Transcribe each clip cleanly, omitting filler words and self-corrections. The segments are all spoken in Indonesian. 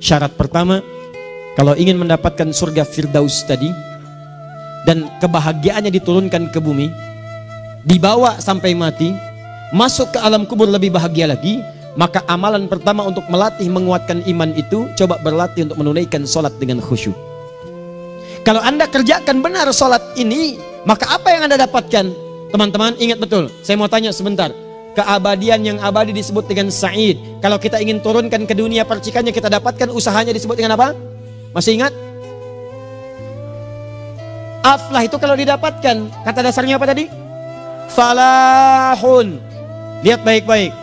Syarat pertama, kalau ingin mendapatkan surga Firdaus tadi dan kebahagiaannya diturunkan ke bumi, dibawa sampai mati, masuk ke alam kubur lebih bahagia lagi, maka amalan pertama untuk melatih menguatkan iman itu, coba berlatih untuk menunaikan sholat dengan khusyuk. Kalau Anda kerjakan benar sholat ini, maka apa yang Anda dapatkan? Teman-teman ingat betul, saya mau tanya sebentar. Keabadian yang abadi disebut dengan sa'id. Kalau kita ingin turunkan ke dunia percikannya kita dapatkan, usahanya disebut dengan apa? Masih ingat? Aflah itu kalau didapatkan, kata dasarnya apa tadi? Falahun. Lihat baik-baik.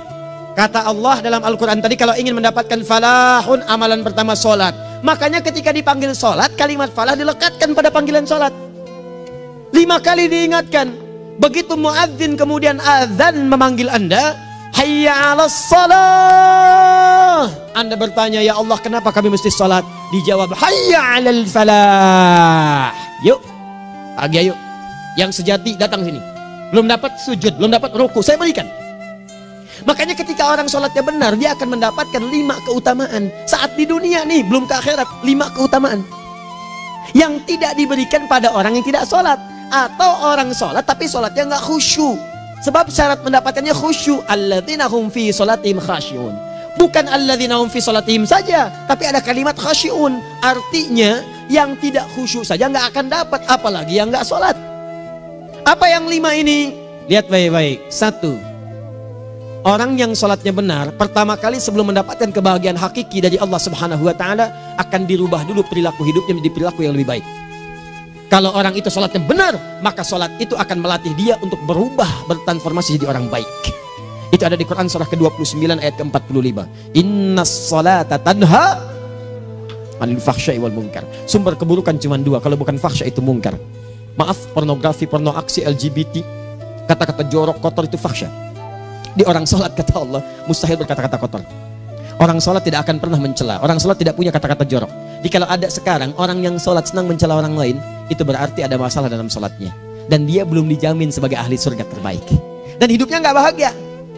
Kata Allah dalam Al-Quran tadi, kalau ingin mendapatkan falahun, amalan pertama sholat. Makanya ketika dipanggil sholat, kalimat falah dilekatkan pada panggilan sholat. 5 kali diingatkan. Begitu muadzin kemudian azan memanggil Anda, hayya 'alas shalah. Anda bertanya, ya Allah kenapa kami mesti sholat? Dijawab, hayya 'alal falah. Yuk, pagi yuk. Yang sejati datang sini. Belum dapat sujud, belum dapat ruku, saya berikan. Makanya ketika orang sholatnya benar, dia akan mendapatkan 5 keutamaan. Saat di dunia nih, belum ke akhirat, 5 keutamaan yang tidak diberikan pada orang yang tidak sholat. Atau orang sholat tapi sholatnya nggak khusyuk. Sebab syarat mendapatkannya khusyuk. Alladzina hum fi sholatihim khasyun. Bukan alladzina hum fi sholatihim saja, tapi ada kalimat khasyun. Artinya yang tidak khusyuk saja nggak akan dapat, apalagi yang nggak sholat. Apa yang 5 ini? Lihat baik-baik. 1. Orang yang sholatnya benar, pertama kali sebelum mendapatkan kebahagiaan hakiki dari Allah Subhanahu wa Ta'ala, akan dirubah dulu perilaku hidupnya menjadi perilaku yang lebih baik. Kalau orang itu sholatnya benar, maka sholat itu akan melatih dia untuk berubah, bertransformasi jadi orang baik. Itu ada di Quran surah ke-29 ayat ke-45. Innas sholata tanha 'anil fahsya'i wal munkar. Sumber keburukan cuma 2, kalau bukan fahsya itu munkar. Maaf, pornografi, porno aksi, LGBT, kata-kata jorok, kotor itu fahsya. Di orang sholat kata Allah, mustahil berkata-kata kotor. Orang sholat tidak akan pernah mencela. Orang sholat tidak punya kata-kata jorok. Jadi kalau ada sekarang orang yang sholat senang mencela orang lain, itu berarti ada masalah dalam sholatnya. Dan dia belum dijamin sebagai ahli surga terbaik. Dan hidupnya nggak bahagia.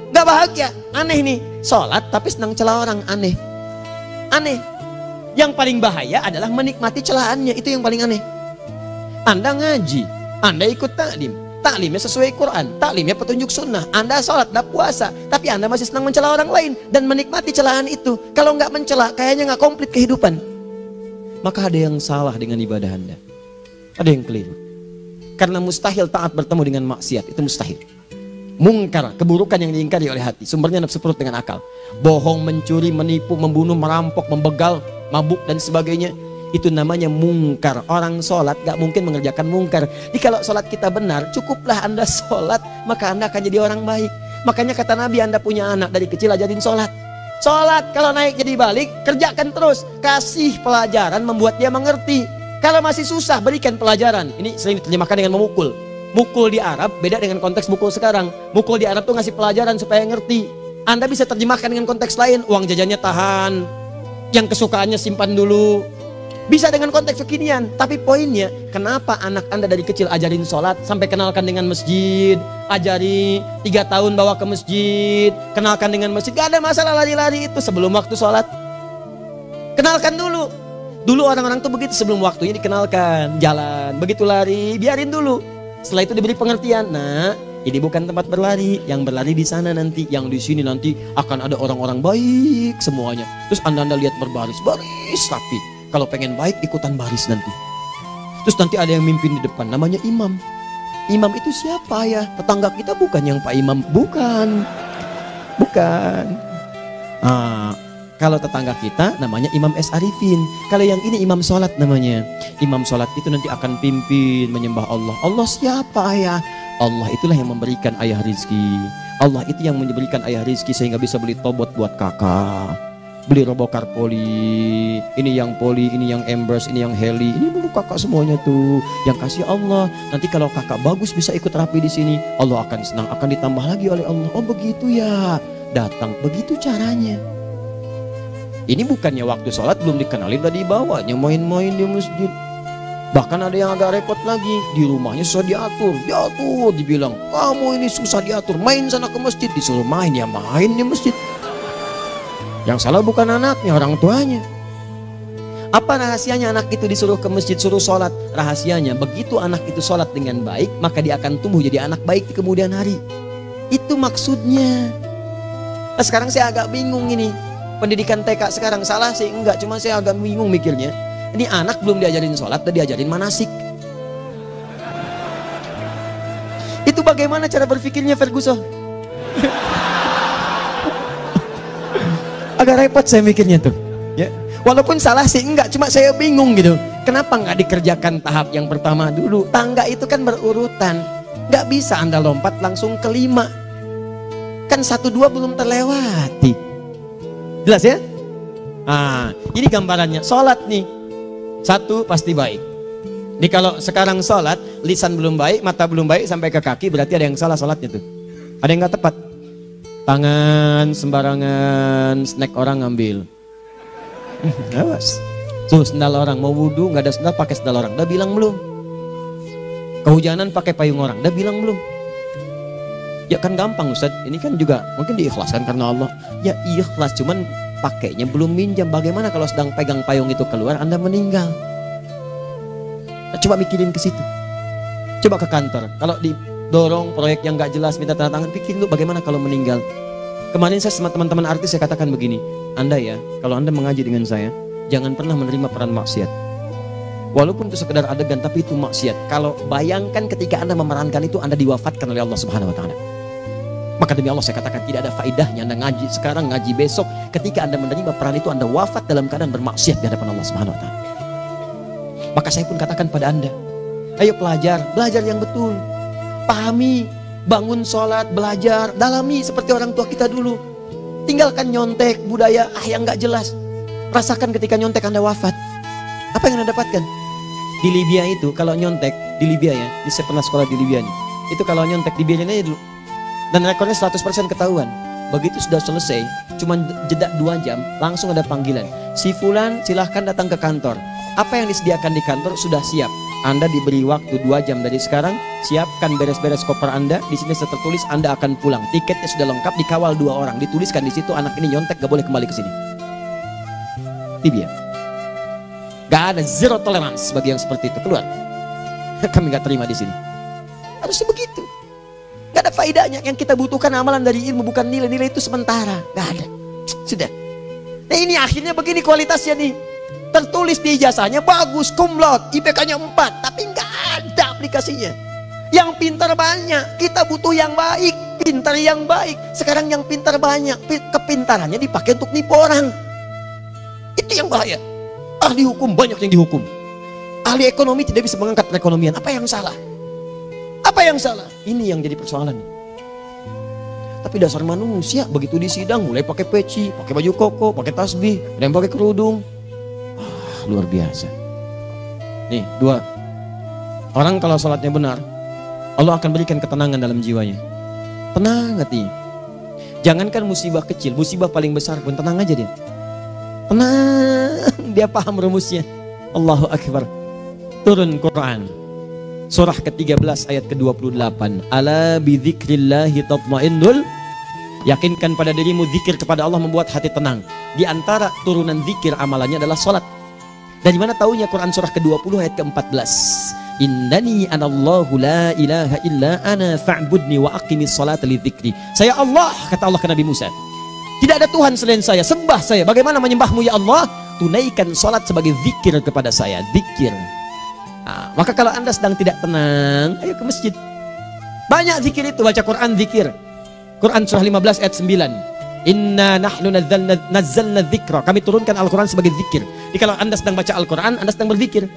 Nggak bahagia. Aneh nih. Sholat tapi senang celah orang. Aneh. Aneh. Yang paling bahaya adalah menikmati celahannya. Itu yang paling aneh. Anda ngaji. Anda ikut taklim. Taklimnya sesuai Quran, taklimnya petunjuk sunnah. Anda sholat, Anda puasa, tapi Anda masih senang mencela orang lain dan menikmati celahan itu. Kalau nggak mencela, kayaknya nggak komplit kehidupan. Maka ada yang salah dengan ibadah Anda. Ada yang keliru. Karena mustahil taat bertemu dengan maksiat, itu mustahil. Mungkar, keburukan yang diingkari oleh hati, sumbernya nafsu perut dengan akal. Bohong, mencuri, menipu, membunuh, merampok, membegal, mabuk dan sebagainya. Itu namanya mungkar. Orang sholat gak mungkin mengerjakan mungkar. Jadi kalau sholat kita benar, cukuplah Anda sholat, maka Anda akan jadi orang baik. Makanya kata Nabi, Anda punya anak dari kecil ajarin sholat. Sholat kalau naik jadi balik, kerjakan terus. Kasih pelajaran membuat dia mengerti. Kalau masih susah, berikan pelajaran. Ini sering diterjemahkan dengan memukul. Mukul di Arab beda dengan konteks mukul sekarang. Mukul di Arab tuh ngasih pelajaran supaya ngerti. Anda bisa terjemahkan dengan konteks lain. Uang jajannya tahan, yang kesukaannya simpan dulu. Bisa dengan konteks kekinian, tapi poinnya kenapa anak Anda dari kecil ajarin sholat, sampai kenalkan dengan masjid, ajari 3 tahun bawa ke masjid, kenalkan dengan masjid, gak ada masalah lari-lari itu sebelum waktu sholat. Kenalkan dulu. Dulu orang-orang tuh begitu, sebelum waktunya dikenalkan, jalan, begitu lari, biarin dulu. Setelah itu diberi pengertian, nah ini bukan tempat berlari, yang berlari di sana nanti, yang di sini nanti akan ada orang-orang baik semuanya. Terus Anda lihat berbaris, baris rapi. Kalau pengen baik ikutan baris nanti. Terus nanti ada yang mimpin di depan, namanya imam. Imam itu siapa ya? Tetangga kita bukan yang Pak Imam, bukan. Bukan. Kalau tetangga kita namanya Imam S. Arifin. Kalau yang ini imam sholat namanya. Imam sholat itu nanti akan pimpin menyembah Allah. Allah siapa ya? Allah itulah yang memberikan ayah rizki. Allah itu yang memberikan ayah rizki sehingga bisa beli tobot buat kakak. Beli robokar poli, ini yang poli, ini yang embers, ini yang heli, ini dulu kakak semuanya tuh. Yang kasih Allah. Nanti kalau kakak bagus bisa ikut rapi di sini, Allah akan senang, akan ditambah lagi oleh Allah. Oh begitu ya, datang begitu caranya. Ini bukannya waktu sholat belum dikenalin tadi bawanya main-main di masjid. Bahkan ada yang agak repot lagi, di rumahnya susah diatur, dibilang kamu ini susah diatur, main sana ke masjid, disuruh main ya main di masjid. Yang salah bukan anaknya, orang tuanya. Apa rahasianya anak itu disuruh ke masjid, suruh sholat? Rahasianya, begitu anak itu sholat dengan baik, maka dia akan tumbuh jadi anak baik di kemudian hari. Itu maksudnya. Nah, sekarang saya agak bingung ini. Pendidikan TK sekarang salah sih? Enggak, cuma saya agak bingung mikirnya. Ini anak belum diajarin sholat, udah diajarin manasik. Itu bagaimana cara berpikirnya Ferguson? Agak repot saya mikirnya tuh. Ya. Walaupun salah sih enggak, cuma saya bingung gitu. Kenapa nggak dikerjakan tahap yang pertama dulu? Tangga itu kan berurutan. Nggak bisa Anda lompat langsung ke 5. Kan 1, 2 belum terlewati. Jelas ya? Ah, ini gambarannya. Sholat nih. 1 pasti baik. Jadi kalau sekarang sholat, lisan belum baik, mata belum baik, sampai ke kaki, berarti ada yang salah sholatnya tuh. Ada yang nggak tepat. Tangan sembarangan, snack orang ngambil. Awas. Tuh sendal orang, mau wudhu nggak ada sendal, pakai sendal orang. Udah bilang belum? Kehujanan pakai payung orang. Udah bilang belum? Ya kan gampang Ustaz. Ini kan juga mungkin diikhlaskan karena Allah. Ya ikhlas, cuman pakainya belum minjam. Bagaimana kalau sedang pegang payung itu keluar, Anda meninggal? Nah, coba mikirin ke situ. Coba ke kantor. Kalau didorong proyek yang nggak jelas, minta tanda tangan, pikir lu bagaimana kalau meninggal? Kemarin saya sama teman-teman artis saya katakan begini, Anda ya, kalau Anda mengaji dengan saya, jangan pernah menerima peran maksiat. Walaupun itu sekedar adegan, tapi itu maksiat. Kalau bayangkan ketika Anda memerankan itu, Anda diwafatkan oleh Allah Subhanahu Wa Taala. Maka demi Allah saya katakan tidak ada faedahnya Anda ngaji sekarang, ngaji besok. Ketika Anda menerima peran itu, Anda wafat dalam keadaan bermaksiat di hadapan Allah Subhanahu Wa Taala. Maka saya pun katakan pada Anda, ayo belajar yang betul, pahami. Bangun sholat, belajar, dalami seperti orang tua kita dulu. Tinggalkan nyontek, budaya yang gak jelas. Rasakan ketika nyontek Anda wafat. Apa yang Anda dapatkan? Di Libya itu, kalau nyontek, di Libya ya, saya pernah sekolah di Libya nih. Itu kalau nyontek, dibiarin aja dulu. Dan rekornya 100% ketahuan. Begitu sudah selesai, cuma jeda 2 jam, langsung ada panggilan. Si Fulan silahkan datang ke kantor. Apa yang disediakan di kantor sudah siap. Anda diberi waktu 2 jam dari sekarang, siapkan beres-beres koper Anda. Di sini sudah tertulis Anda akan pulang. Tiketnya sudah lengkap, dikawal 2 orang. Dituliskan di situ anak ini nyontek gak boleh kembali ke sini. Libya. Gak ada, zero tolerance bagi yang seperti itu. Keluar. Kami gak terima di sini. Harusnya begitu. Gak ada faedahnya. Yang kita butuhkan amalan dari ilmu, bukan nilai-nilai itu sementara. Gak ada. Sudah. Nah ini akhirnya begini kualitasnya nih. Tertulis di ijazahnya bagus, cum laude, IPK-nya 4, tapi nggak ada aplikasinya. Yang pintar banyak, kita butuh yang baik, pintar yang baik. Sekarang yang pintar banyak, kepintarannya dipakai untuk nipu orang. Itu yang bahaya. Ahli hukum banyak yang dihukum. Ahli ekonomi tidak bisa mengangkat perekonomian. Apa yang salah? Apa yang salah? Ini yang jadi persoalan. Tapi dasar manusia, begitu di sidang mulai pakai peci, pakai baju koko, pakai tasbih, ada yang pakai kerudung. Luar biasa. Nih 2. Orang kalau sholatnya benar, Allah akan berikan ketenangan dalam jiwanya. Tenang hati. Jangankan musibah kecil, musibah paling besar pun tenang aja dia. Tenang, dia paham rumusnya. Allahu Akbar. Turun Quran surah ke-13 ayat ke-28. Ala bidzikrillahi tatmainnul. Yakinkan pada dirimu, zikir kepada Allah membuat hati tenang. Di antara turunan zikir amalannya adalah sholat. Dari mana taunya? Quran surah ke-20 ayat ke-14. Innani anallahu la ilaha illa ana fa'budni wa aqimis salata lidzikri. Saya Allah, kata Allah ke Nabi Musa. Tidak ada Tuhan selain saya, sembah saya. Bagaimana menyembahmu ya Allah? Tunaikan salat sebagai zikir kepada saya, zikir. Nah, maka kalau Anda sedang tidak tenang, ayo ke masjid. Banyak zikir itu, baca Quran zikir. Quran surah 15 ayat 9. Inna nahnu nazzalna dzikra. Kami turunkan Al-Quran sebagai zikir. Jadi kalau Anda sedang baca Al-Quran, Anda sedang berzikir.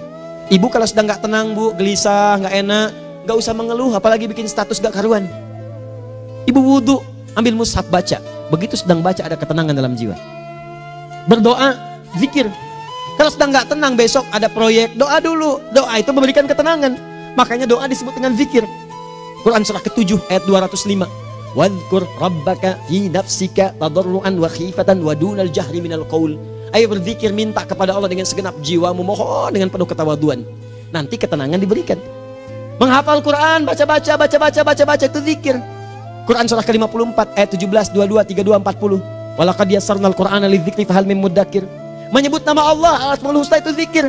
Ibu kalau sedang gak tenang, Bu, gelisah, gak enak, gak usah mengeluh, apalagi bikin status gak karuan. Ibu wudhu, ambil mushaf baca. Begitu sedang baca ada ketenangan dalam jiwa. Berdoa, zikir. Kalau sedang gak tenang, besok ada proyek, doa dulu. Doa itu memberikan ketenangan. Makanya doa disebut dengan zikir. Quran surah ke-7 ayat 205. Wadhkur rabbaka fi nafsika tadarruan wa khifatan wa dunal jahri minal qaul. Ayo berzikir, minta kepada Allah dengan segenap jiwamu, mohon dengan penuh ketawaduan. Nanti ketenangan diberikan. Menghafal Quran, baca itu zikir. Quran surah ke-54 ayat 17, 22, 32, 40. Walaqad yassarnal Qur'ana lidzikri fahal mim mudzakir. Menyebut nama Allah, Asmaul Husna itu zikir.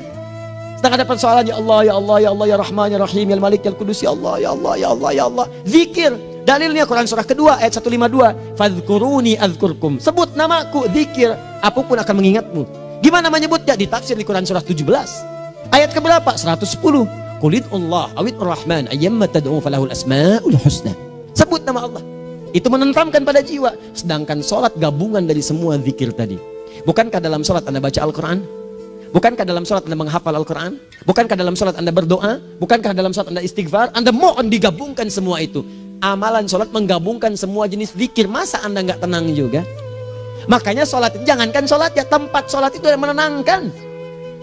Sedang ada persoalan, ya Allah, ya Allah, ya Allah, ya Rahman, ya Rahim, ya Malik, ya Kudus, ya Allah, ya Allah, ya Allah, ya Allah. Zikir. Dalilnya Quran surah kedua ayat 152. Fadhkuruni adzkurkum. Sebut namaku, zikir. Apapun akan mengingatmu. Gimana menyebutnya? Ditafsir di Quran surah 17. Ayat keberapa? 110. Qulid Allah awid Rahman ayyamma tad'u falahul asmaul husna. Sebut nama Allah. Itu menenteramkan pada jiwa. Sedangkan sholat gabungan dari semua zikir tadi. Bukankah dalam sholat Anda baca Al-Quran? Bukankah dalam sholat Anda menghafal Al-Quran? Bukankah dalam sholat Anda berdoa? Bukankah dalam sholat Anda istighfar? Anda mohon digabungkan semua itu. Amalan sholat menggabungkan semua jenis zikir. Masa Anda nggak tenang juga? Makanya sholat itu, jangankan sholat ya, tempat sholat itu yang menenangkan.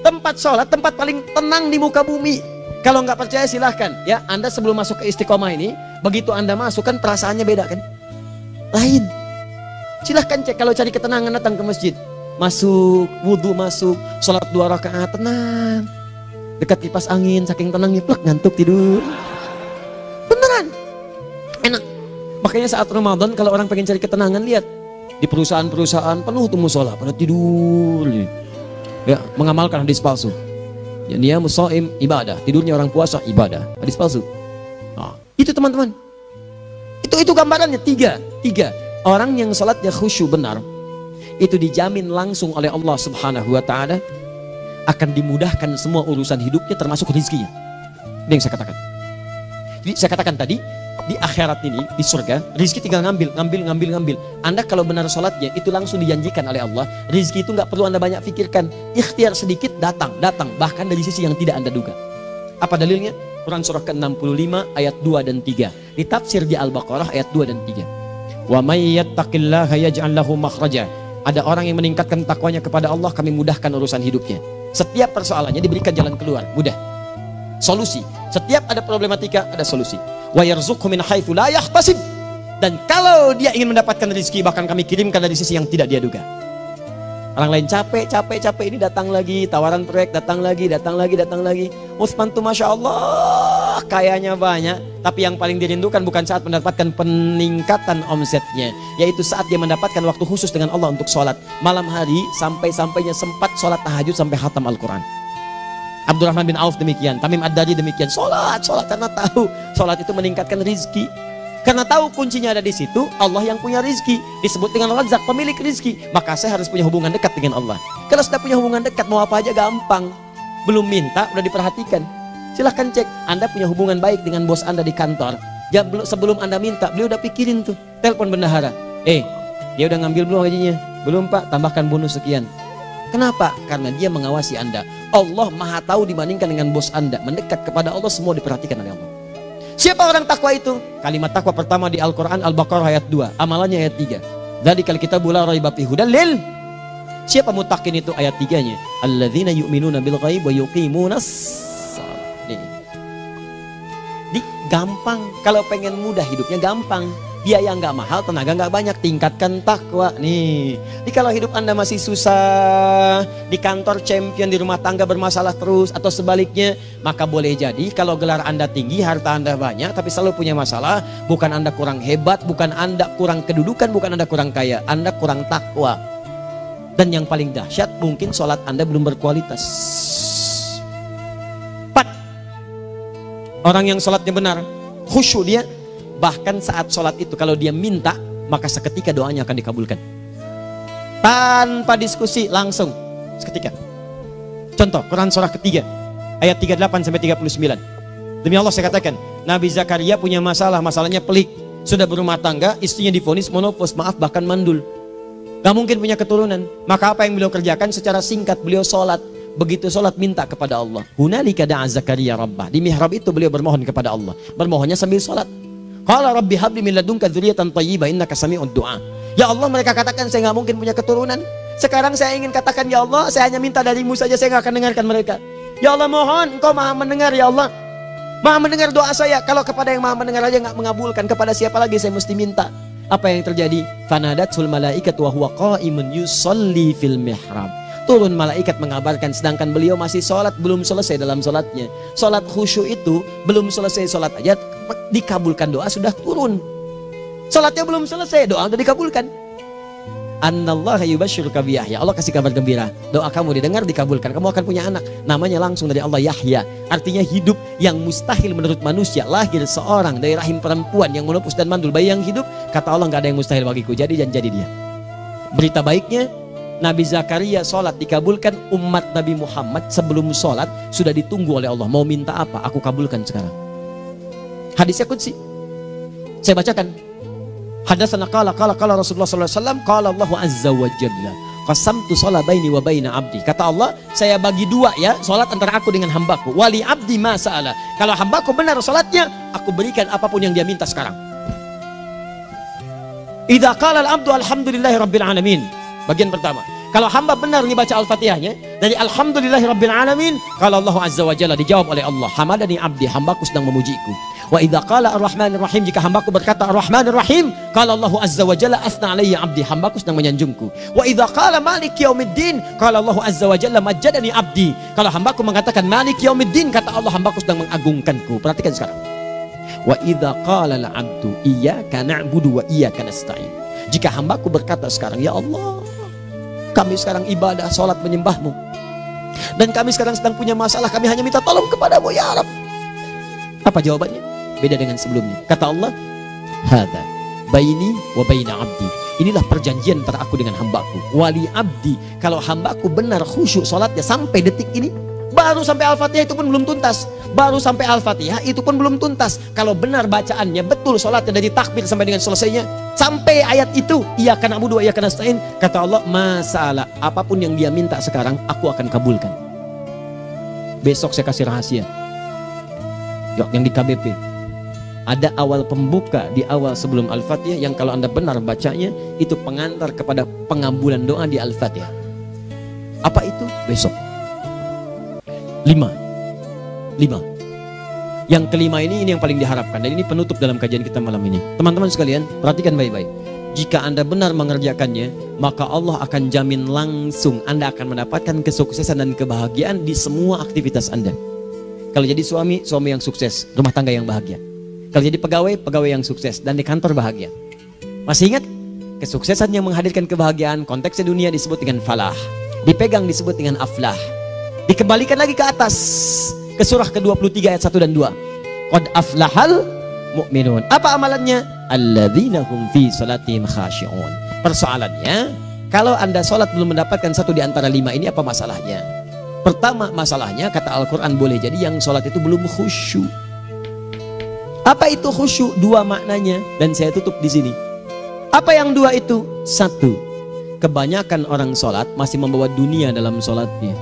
Tempat sholat, tempat paling tenang di muka bumi. Kalau nggak percaya silahkan ya, Anda sebelum masuk ke Istiqomah ini, begitu Anda masuk kan perasaannya beda kan? Lain. Silahkan cek, kalau cari ketenangan datang ke masjid. Masuk, wudhu masuk, sholat 2 rakaat, tenang. Dekat kipas angin, saking tenangnya, plek, ngantuk tidur. Beneran. Enak. Makanya saat Ramadan kalau orang pengen cari ketenangan, lihat. Di perusahaan-perusahaan penuh tuh musola, pada tidur. Ya, mengamalkan hadis palsu. Ya, dia musoim ibadah, tidurnya orang puasa ibadah, hadis palsu. Nah, itu teman-teman. Itu gambarannya tiga. Orang yang salatnya khusyuk benar, itu dijamin langsung oleh Allah Subhanahu wa Ta'ala akan dimudahkan semua urusan hidupnya termasuk rezekinya. Ini yang saya katakan. Jadi saya katakan tadi, di akhirat ini, di surga, rezeki tinggal ngambil. Anda kalau benar sholatnya, itu langsung dijanjikan oleh Allah. Rezeki itu nggak perlu Anda banyak pikirkan. Ikhtiar sedikit, datang. Bahkan dari sisi yang tidak Anda duga. Apa dalilnya? Quran surah ke-65 ayat 2 dan 3. Ditafsir di Al-Baqarah ayat 2 dan 3. Wa may yattaqillaha yaj'al lahu makhraja. Ada orang yang meningkatkan takwanya kepada Allah, kami mudahkan urusan hidupnya. Setiap persoalannya diberikan jalan keluar, mudah. Solusi. Setiap ada problematika, ada solusi. Wa yarzuqhu min haitsu la yahtasib. Dan kalau dia ingin mendapatkan rezeki, bahkan kami kirimkan dari sisi yang tidak dia duga. Orang lain capek ini datang lagi, tawaran proyek datang lagi. Utsman tuh Masya Allah, kayanya banyak. Tapi yang paling dirindukan bukan saat mendapatkan peningkatan omsetnya, yaitu saat dia mendapatkan waktu khusus dengan Allah untuk sholat. Malam hari sampai-sampainya sempat sholat tahajud sampai khatam Al-Quran. Abdurrahman bin Auf demikian, Tamim Ad-Dari demikian. Sholat karena tahu sholat itu meningkatkan rizki. Karena tahu kuncinya ada di situ, Allah yang punya rizki. Disebut dengan Razzaq, pemilik rizki. Maka saya harus punya hubungan dekat dengan Allah. Kalau sudah punya hubungan dekat, mau apa aja gampang. Belum minta, udah diperhatikan. Silahkan cek, Anda punya hubungan baik dengan bos Anda di kantor. Ya, sebelum Anda minta, beliau udah pikirin tuh. Telepon bendahara. Dia udah ngambil belum gajinya? Belum Pak, tambahkan bonus sekian. Kenapa? Karena dia mengawasi Anda. Allah maha tahu dibandingkan dengan bos Anda. Mendekat kepada Allah, semua diperhatikan oleh Allah. Siapa orang takwa itu? Kalimat takwa pertama di Al-Quran Al-Baqarah ayat 2, amalannya ayat 3. Dzalikal kitabu la raiba fihi hudal lil. Siapa mutakin itu? Ayat 3-nya. Alladzina yu'minuna bil ghaib wa yuqimunas shalah. Gampang. Kalau pengen mudah hidupnya gampang. Biaya nggak mahal, tenaga nggak banyak, tingkatkan takwa nih. Jadi kalau hidup Anda masih susah, di kantor champion, di rumah tangga bermasalah terus, atau sebaliknya, maka boleh jadi kalau gelar Anda tinggi, harta Anda banyak, tapi selalu punya masalah, bukan Anda kurang hebat, bukan Anda kurang kedudukan, bukan Anda kurang kaya, Anda kurang takwa. Dan yang paling dahsyat, mungkin sholat Anda belum berkualitas. 4. Orang yang sholatnya benar, khusyuk dia. Bahkan saat sholat itu kalau dia minta, maka seketika doanya akan dikabulkan. Tanpa diskusi, langsung seketika. Contoh, Quran surah ketiga ayat 38-39. Demi Allah saya katakan, Nabi Zakaria punya masalahnya pelik. Sudah berumah tangga, istrinya divonis monopos, maaf bahkan mandul. Gak mungkin punya keturunan. Maka apa yang beliau kerjakan? Secara singkat beliau sholat. Begitu sholat minta kepada Allah. Hunalika da'a Zakaria rabbah. Di mihrab itu beliau bermohon kepada Allah. Bermohonnya sambil sholat. Qala rabbi habli min ladunka dzurriyyatan thayyibah innaka sami'ud du'a. Ya Allah, mereka katakan saya nggak mungkin punya keturunan. Sekarang saya ingin katakan, ya Allah, saya hanya minta darimu saja, saya nggak akan dengarkan mereka. Ya Allah, mohon engkau maha mendengar, ya Allah. Maha mendengar doa saya. Kalau kepada yang maha mendengar aja nggak mengabulkan, kepada siapa lagi saya mesti minta? Apa yang terjadi? Fanadatul malaikatu wa huwa qa'imun yusalli fil mihrab. Turun malaikat mengabarkan, sedangkan beliau masih sholat, belum selesai dalam sholatnya. Sholat khusyuk itu belum selesai sholat aja dikabulkan, doa sudah turun. Sholatnya belum selesai, doa sudah dikabulkan. Annallaha yubashshiruka bi Yahya. Allah kasih kabar gembira. Doa kamu didengar, dikabulkan. Kamu akan punya anak. Namanya langsung dari Allah Yahya. Artinya hidup yang mustahil menurut manusia. Lahir seorang dari rahim perempuan yang menepus dan mandul, bayi yang hidup. Kata Allah, nggak ada yang mustahil bagiku. Jadi dan jadi dia. Berita baiknya, Nabi Zakaria sholat dikabulkan. Umat Nabi Muhammad sebelum sholat sudah ditunggu oleh Allah. Mau minta apa? Aku kabulkan sekarang. Hadisnya qudsi. Saya bacakan. Hadatsana qala Rasulullah sallallahu alaihi wasallam qala Allah azza wa jalla qasamtu shalah baini wa baina abdi. Kata Allah, saya bagi dua ya salat antara aku dengan hambaku. Wali abdi ma sa'ala. Kalau hambaku benar salatnya, aku berikan apapun yang dia minta sekarang. Idza qala al-abdu alhamdulillahi rabbil alamin. Bagian pertama. Kalau hamba benar nih baca Al-Fatihahnya dari alhamdulillahi rabbil alamin, kalau Allah azza wa jalla dijawab oleh Allah, hamadani abdi, hambaku sedang memujiku. Wa idza qala ar-rahmanir rahim, jika hambaku berkata ar-rahmanir rahim, kalau Allah azza wa jalla asna alayya abdi, hambaku sedang menyanjungku. Wa idza qala maliki yaumiddin, kalau Allah azza wa jalla majjadani abdi, kalau hambaku mengatakan maliki yaumiddin, kata Allah hambaku sedang mengagungkanku. Perhatikan sekarang. Wa idza qala al-abdu iyyaka na'budu wa iyyaka nasta'in, jika hambaku berkata sekarang, ya Allah, kami sekarang ibadah, sholat menyembahmu, dan kami sekarang sedang punya masalah, kami hanya minta tolong kepadamu ya Rabb. Apa jawabannya? Beda dengan sebelumnya. Kata Allah, hadza baini wa baina abdi. Inilah perjanjian antara aku dengan hambaku. Wali abdi, kalau hambaku benar khusyuk sholatnya sampai detik ini, baru sampai Al-Fatihah itu pun belum tuntas. Baru sampai Al-Fatihah itu pun belum tuntas. Kalau benar bacaannya, betul sholatnya dari takbir sampai dengan selesainya, sampai ayat itu, iyyaka na'budu wa iyyaka nasta'in, kata Allah, masalah apapun yang dia minta sekarang, aku akan kabulkan. Besok saya kasih rahasia. Yang di KBP ada awal pembuka di awal sebelum Al-Fatihah yang kalau Anda benar bacanya, itu pengantar kepada pengabulan doa di Al-Fatihah. Apa itu? Besok. 5. Yang kelima ini yang paling diharapkan, dan ini penutup dalam kajian kita malam ini. Teman-teman sekalian, perhatikan baik-baik. Jika Anda benar mengerjakannya, maka Allah akan jamin langsung Anda akan mendapatkan kesuksesan dan kebahagiaan di semua aktivitas Anda. Kalau jadi suami yang sukses, rumah tangga yang bahagia. Kalau jadi pegawai yang sukses, dan di kantor bahagia. Masih ingat? Kesuksesan yang menghadirkan kebahagiaan, konteksnya dunia disebut dengan falah, dipegang disebut dengan aflah. Dikembalikan lagi ke atas, ke surah ke-23 ayat 1 dan 2. Qad aflahal mu'minun. Apa amalannya? Alladzina hum fi salatihim khashi'un. Persoalannya, kalau Anda sholat belum mendapatkan satu di antara 5 ini, apa masalahnya? Pertama masalahnya, kata Al-Quran, boleh jadi yang sholat itu belum khusyuk. Apa itu khusyuk? 2 maknanya, dan saya tutup di sini. Apa yang 2 itu? 1, kebanyakan orang sholat masih membawa dunia dalam sholatnya.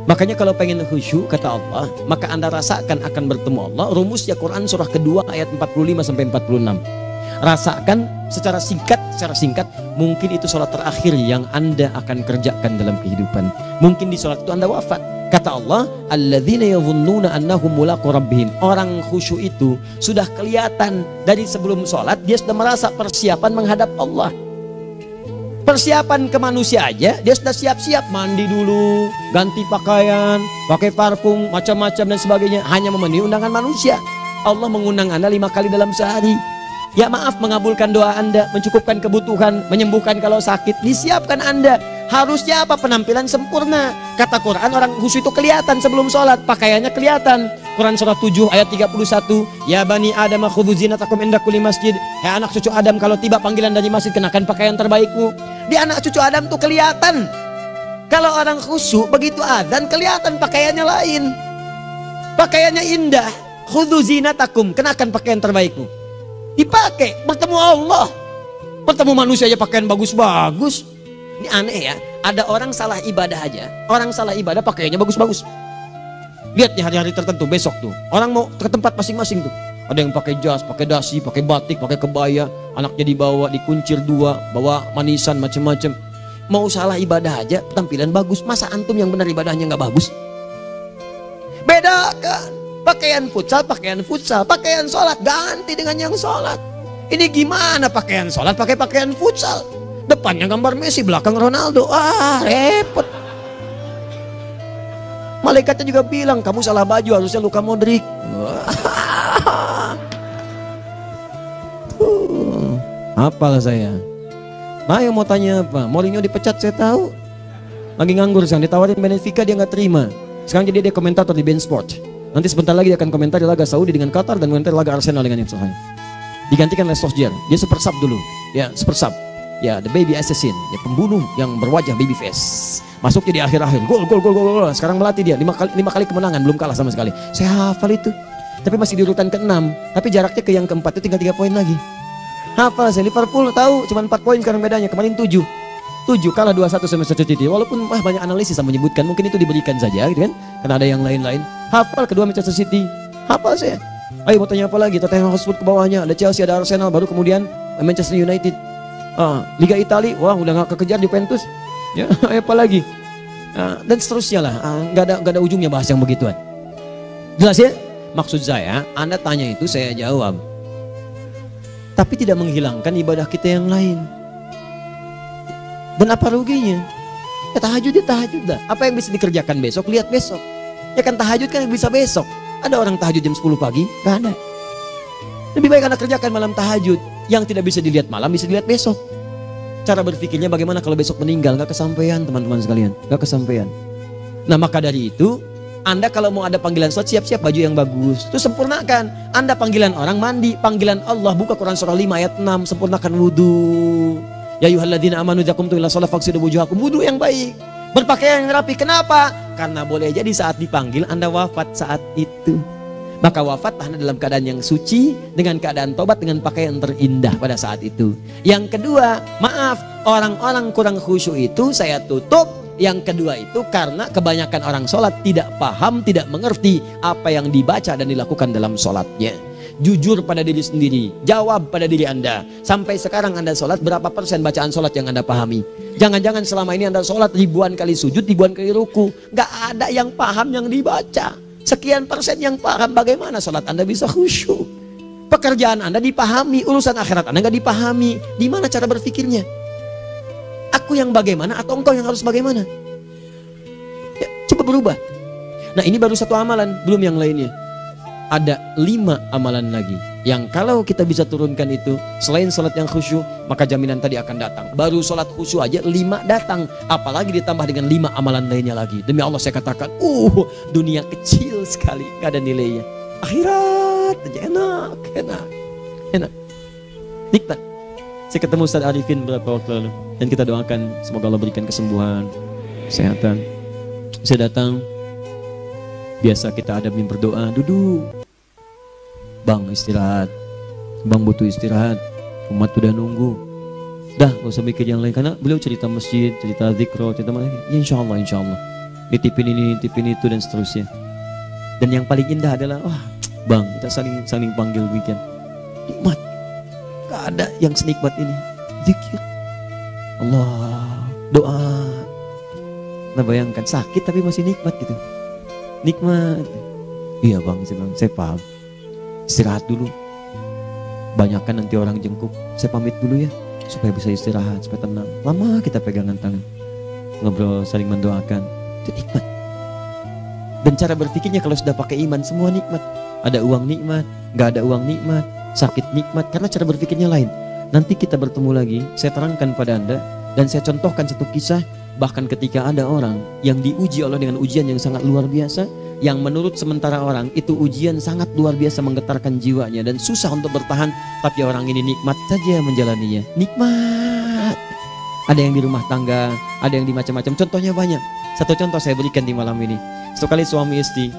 Makanya kalau pengen khusyuk, kata Allah, maka Anda rasakan akan bertemu Allah. Rumusnya Quran surah kedua ayat 45 sampai 46. Rasakan secara singkat, mungkin itu sholat terakhir yang Anda akan kerjakan dalam kehidupan. Mungkin di sholat itu Anda wafat. Kata Allah, alladzina yadhunnuna annahum mulaqu rabbihim. Orang khusyuk itu sudah kelihatan dari sebelum sholat, dia sudah merasa persiapan menghadap Allah. Persiapan ke manusia aja, dia sudah siap-siap, mandi dulu, ganti pakaian, pakai parfum, macam-macam dan sebagainya, hanya memenuhi undangan manusia. Allah mengundang Anda 5 kali dalam sehari. Ya maaf, mengabulkan doa Anda, mencukupkan kebutuhan, menyembuhkan kalau sakit, disiapkan Anda. Harusnya apa? Penampilan sempurna. Kata Quran, orang khusyuk itu kelihatan sebelum sholat, pakaiannya kelihatan. Quran surah 7 ayat 31, ya bani Adam khudhu zinatakum inda kulli masjid. Hai anak cucu Adam, kalau tiba panggilan dari masjid, kenakan pakaian terbaikmu. Di anak cucu Adam tuh kelihatan. Kalau orang khusyuk, begitu adzan kelihatan pakaiannya lain. Pakaiannya indah. Khudhu zinatakum, kenakan pakaian terbaikmu. Dipakai, bertemu Allah. Bertemu manusia aja pakaian bagus-bagus. Ini aneh ya, ada orang salah ibadah aja. Orang salah ibadah pakaiannya bagus-bagus. Lihat nih hari-hari tertentu, besok tuh orang mau ke tempat masing-masing tuh. Ada yang pakai jas, pakai dasi, pakai batik, pakai kebaya. Anaknya dibawa, dikuncir 2, bawa manisan macam-macam. Mau salah ibadah aja, tampilan bagus. Masa antum yang benar ibadahnya nggak bagus? Bedakan. Pakaian futsal, pakaian sholat ganti dengan yang sholat. Ini gimana pakaian sholat pakai pakaian futsal? Depannya gambar Messi, belakang Ronaldo. Repot. Malaikatnya juga bilang, kamu salah baju, harusnya Luka Modric. Hafal saya. Ayo mau tanya apa? Mourinho dipecat saya tahu. Lagi nganggur sekarang, ditawarin Benfica dia nggak terima. Sekarang jadi dia komentator di beIN Sport. Nanti sebentar lagi dia akan komentari laga Saudi dengan Qatar dan komentari laga Arsenal dengan Ipswich. Digantikan oleh Solskjaer. Dia super sub dulu. Ya, super sub. Ya, the baby assassin, ya pembunuh yang berwajah baby face. Masuknya di akhir-akhir, gol. Sekarang melatih dia 5 kali kemenangan, belum kalah sama sekali. Saya hafal itu. Tapi masih di urutan ke-6, tapi jaraknya ke yang ke-4 itu tinggal 3 poin lagi. Hafal saya, Liverpool tahu cuma 4 poin sekarang bedanya, kemarin 7 kalah 2-1 sama Manchester City. Walaupun banyak analisis yang menyebutkan mungkin itu diberikan saja gitu kan, karena ada yang lain-lain. Hafal kedua Manchester City, hafal saya. Ayo mau tanya apa lagi? Tottenham Hotspur ke bawahnya, ada Chelsea, ada Arsenal, baru kemudian Manchester United. Liga Italia, wah udah gak kekejar Juventus. Ya, apa lagi? Dan seterusnya lah. Gak ada ujungnya bahas yang begituan. Jelas ya? Maksud saya, Anda tanya itu saya jawab. Tapi tidak menghilangkan ibadah kita yang lain. Dan apa ruginya? Ya tahajud dah. Apa yang bisa dikerjakan besok, lihat besok. Ya kan tahajud kan bisa besok. Ada orang tahajud jam 10 pagi? Gak ada. Lebih baik Anda kerjakan malam tahajud. Yang tidak bisa dilihat malam bisa dilihat besok. Cara berpikirnya bagaimana kalau besok meninggal? Gak kesampaian teman-teman sekalian. Gak kesampaian. Nah maka dari itu, Anda kalau mau ada panggilan sholat, siap-siap baju yang bagus. Itu sempurnakan. Anda panggilan orang mandi. Panggilan Allah, buka Quran surah 5 ayat 6. Sempurnakan wudhu. Ya ayyuhalladzina amanu idza qumtum ila sholati faghsilu wujuhakum. Wudhu yang baik. Berpakaian yang rapi. Kenapa? Karena boleh jadi saat dipanggil Anda wafat saat itu. Maka wafat Anda dalam keadaan yang suci, dengan keadaan tobat, dengan pakaian terindah pada saat itu. Yang kedua, maaf, orang-orang kurang khusyuk itu saya tutup. Yang kedua itu karena kebanyakan orang sholat tidak paham, tidak mengerti apa yang dibaca dan dilakukan dalam sholatnya. Jujur pada diri sendiri, jawab pada diri Anda. Sampai sekarang Anda sholat, berapa persen bacaan sholat yang Anda pahami? Jangan-jangan selama ini Anda sholat ribuan kali sujud, ribuan kali ruku. Gak ada yang paham yang dibaca. Sekian persen yang paham, bagaimana sholat Anda bisa khusyuk? Pekerjaan Anda dipahami, urusan akhirat Anda gak dipahami. Di mana cara berpikirnya? Aku yang bagaimana atau engkau yang harus bagaimana? Ya, coba berubah. Nah ini baru satu amalan, belum yang lainnya. Ada 5 amalan lagi yang kalau kita bisa turunkan itu, selain sholat yang khusyuk, maka jaminan tadi akan datang. Baru sholat khusyuk aja 5 datang, apalagi ditambah dengan 5 amalan lainnya lagi. Demi Allah saya katakan, dunia kecil sekali, gak ada nilainya. Akhirat aja enak, nikmat. Saya ketemu Ustaz Arifin beberapa waktu lalu, dan kita doakan semoga Allah berikan kesembuhan, kesehatan. Saya datang, biasa kita adamin berdoa, duduk. Bang istirahat, bang butuh istirahat, umat udah nunggu. Dah gak usah mikir yang lain, karena beliau cerita masjid, cerita zikro, cerita mana. Ya, insya Allah. Nitipin ini, nitipin itu dan seterusnya. Dan yang paling indah adalah, bang kita saling panggil weekend. Nikmat, gak ada yang senikmat ini. Zikir, Allah, doa. Nah bayangkan sakit tapi masih nikmat gitu. Nikmat. Iya bang, saya paham. Istirahat dulu. Banyakkan nanti orang jengkuk. Saya pamit dulu ya, supaya bisa istirahat, supaya tenang. Lama kita pegangan tangan, ngobrol, saling mendoakan. Itu nikmat. Dan cara berpikirnya kalau sudah pakai iman, semua nikmat. Ada uang nikmat, gak ada uang nikmat, sakit nikmat. Karena cara berpikirnya lain. Nanti kita bertemu lagi, saya terangkan pada Anda. Dan saya contohkan satu kisah. Bahkan ketika ada orang yang diuji Allah dengan ujian yang sangat luar biasa, yang menurut sementara orang itu ujian sangat luar biasa menggetarkan jiwanya dan susah untuk bertahan, tapi orang ini nikmat saja menjalaninya. Nikmat. Ada yang di rumah tangga, ada yang di macam-macam. Contohnya banyak. Satu contoh saya berikan di malam ini. Satu kali suami istri,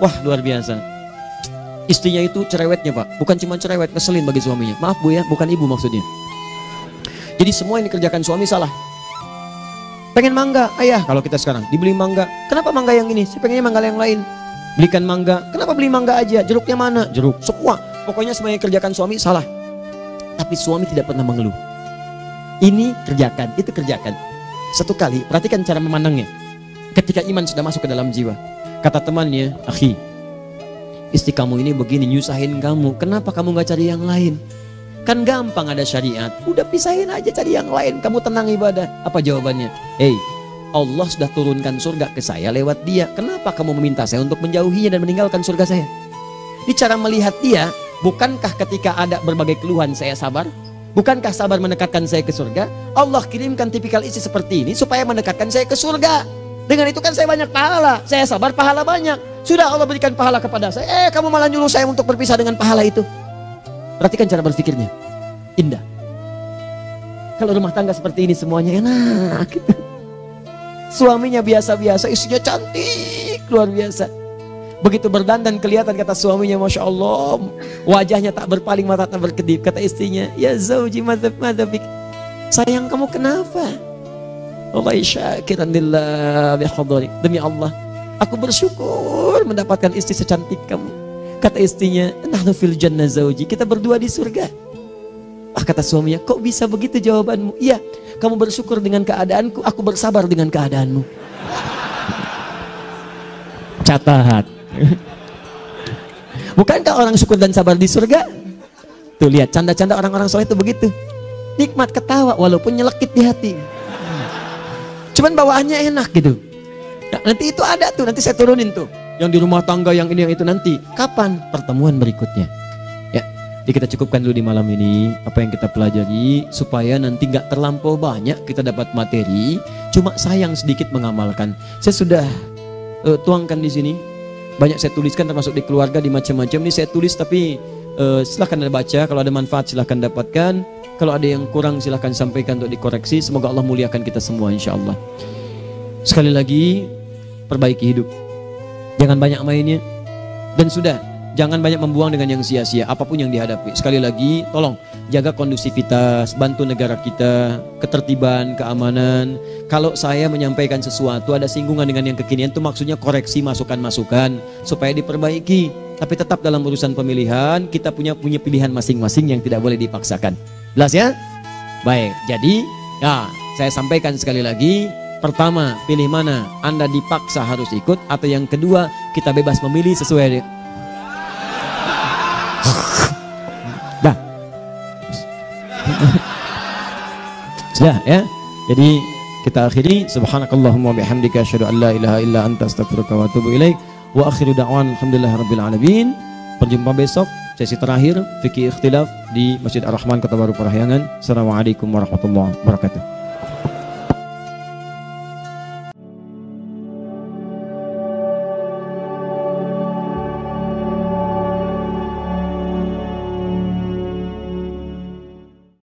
wah luar biasa. Istrinya itu cerewetnya Pak, bukan cuma cerewet, ngeselin bagi suaminya. Maaf Bu ya, bukan ibu maksudnya. Jadi semua yang dikerjakan suami salah. Pengen mangga, ayah kalau kita sekarang dibeli mangga. Kenapa mangga yang ini? Saya pengennya mangga yang lain. Belikan mangga. Kenapa beli mangga aja? Jeruknya mana? Jeruk. Semua. Pokoknya semua yang kerjakan suami salah. Tapi suami tidak pernah mengeluh. Ini kerjakan, itu kerjakan. Satu kali, perhatikan cara memandangnya. Ketika iman sudah masuk ke dalam jiwa. Kata temannya, akhi, istri kamu ini begini nyusahin kamu. Kenapa kamu gak cari yang lain? Kan gampang ada syariat. Udah pisahin aja cari yang lain. Kamu tenang ibadah. Apa jawabannya? Allah sudah turunkan surga ke saya lewat dia. Kenapa kamu meminta saya untuk menjauhinya dan meninggalkan surga saya? Ini cara melihat dia. Bukankah ketika ada berbagai keluhan saya sabar? Bukankah sabar mendekatkan saya ke surga? Allah kirimkan tipikal istri seperti ini supaya mendekatkan saya ke surga. Dengan itu kan saya banyak pahala. Saya sabar, pahala banyak. Sudah Allah berikan pahala kepada saya. Kamu malah nyuruh saya untuk berpisah dengan pahala itu. Perhatikan cara berpikirnya. Indah. Kalau rumah tangga seperti ini semuanya enak. Suaminya biasa-biasa, istrinya cantik, luar biasa. Begitu berdandan kelihatan kata suaminya, Masya Allah, wajahnya tak berpaling, mata tak berkedip. Kata istrinya, ya zauji madhabik, sayang kamu kenapa? Wallahi syakiran lillah bihadari, demi Allah aku bersyukur mendapatkan istri secantik kamu. Kata istrinya, nahnu fil jannah zauji, kita berdua di surga. Kata suaminya, kok bisa begitu jawabanmu? Iya, kamu bersyukur dengan keadaanku, aku bersabar dengan keadaanmu. Catat. Bukankah orang syukur dan sabar di surga? Tuh lihat canda-canda orang-orang soleh itu begitu. Nikmat ketawa walaupun nyelekit di hati. Cuman bawaannya enak gitu. Nah, nanti itu ada tuh, nanti saya turunin tuh. Yang di rumah tangga, yang ini, yang itu nanti. Kapan? Pertemuan berikutnya. Ya, jadi kita cukupkan dulu di malam ini apa yang kita pelajari supaya nanti nggak terlampau banyak kita dapat materi. Cuma sayang sedikit mengamalkan. Saya sudah tuangkan di sini. Banyak saya tuliskan termasuk di keluarga, di macam-macam. Ini saya tulis tapi silahkan Anda baca. Kalau ada manfaat silahkan dapatkan. Kalau ada yang kurang silahkan sampaikan untuk dikoreksi. Semoga Allah muliakan kita semua insya Allah. Sekali lagi, perbaiki hidup. Jangan banyak mainnya. Dan sudah, jangan banyak membuang dengan yang sia-sia apapun yang dihadapi. Sekali lagi, tolong jaga kondusivitas, bantu negara kita, ketertiban, keamanan. Kalau saya menyampaikan sesuatu ada singgungan dengan yang kekinian, itu maksudnya koreksi masukan-masukan supaya diperbaiki. Tapi tetap dalam urusan pemilihan kita punya pilihan masing-masing yang tidak boleh dipaksakan. Jelas ya? Baik, jadi ya saya sampaikan sekali lagi. Pertama, pilih mana? Anda dipaksa harus ikut, atau yang kedua kita bebas memilih sesuai. Dah. Sudah ya. Jadi kita akhiri, subhanakallahumma bihamdika asyhadu an la ilaha illa anta astaghfiruka wa atubu ilaik. Wa akhiru da'wan alhamdulillahirabbil alamin. Berjumpa besok sesi terakhir fikih ikhtilaf di Masjid Ar-Rahman Kota Baru Parahyangan. Assalamualaikum warahmatullahi wabarakatuh.